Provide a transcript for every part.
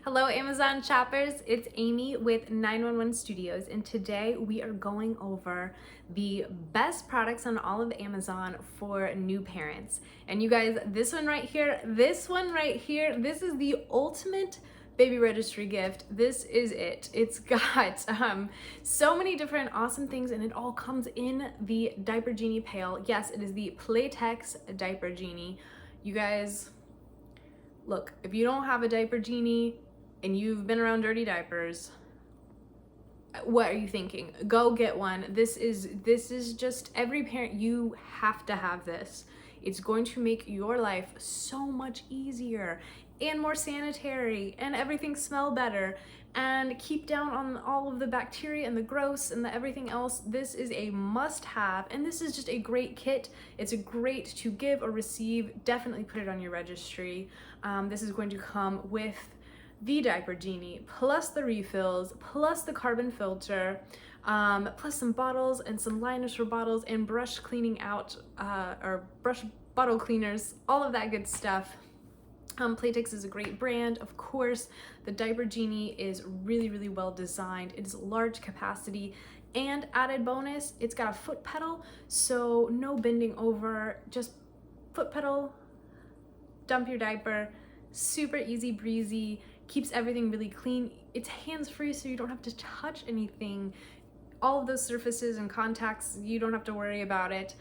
Hello Amazon shoppers, it's Amy with 911 Studios, and today we are going over the best products on all of Amazon for new parents. And you guys, this one right here, this is the ultimate baby registry gift. This is it. It's got so many different awesome things, and it all comes in the Diaper Genie pail. Yes, it is the Playtex Diaper Genie. You guys, look, if you don't have a Diaper Genie and you've been around dirty diapers, what are you thinking? Go get one. This is just, every parent, you have to have this. It's going to make your life so much easier and more sanitary, and everything smell better, and keep down on all of the bacteria and the gross and the everything else. This is a must-have, and this is just a great kit. It's a great to give or receive. Definitely put it on your registry. This is going to come with the Diaper Genie, plus the refills, plus the carbon filter, plus some bottles and some liners for bottles, and brush cleaning out, or brush bottle cleaners, all of that good stuff. Playtex is a great brand, of course. The Diaper Genie is really, really well designed. It is large capacity, and added bonus, it's got a foot pedal, so no bending over, just foot pedal, dump your diaper, super easy breezy, keeps everything really clean. It's hands-free, so you don't have to touch anything. All of those surfaces and contacts, you don't have to worry about it.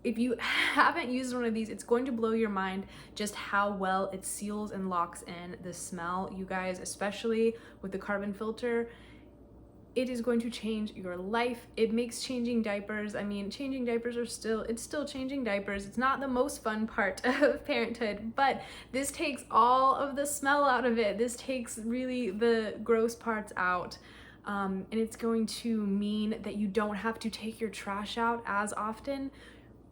If you haven't used one of these, it's going to blow your mind just how well it seals and locks in the smell. You guys, especially with the carbon filter, it is going to change your life. It makes changing diapers, changing diapers it's still changing diapers. It's not the most fun part of parenthood, but this takes all of the smell out of it. This takes really the gross parts out. And it's going to mean that you don't have to take your trash out as often,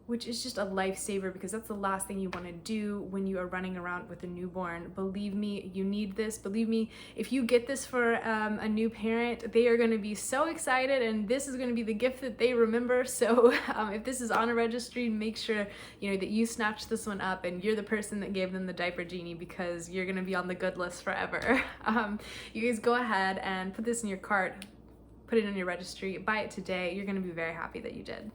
which is just a lifesaver, because that's the last thing you want to do when you are running around with a newborn. Believe me, you need this. Believe me, if you get this for a new parent, they are going to be so excited, and this is going to be the gift that they remember. So if this is on a registry, make sure that you snatch this one up and you're the person that gave them the Diaper Genie, because you're going to be on the good list forever. You guys go ahead and put this in your cart, put it in your registry, buy it today. You're going to be very happy that you did.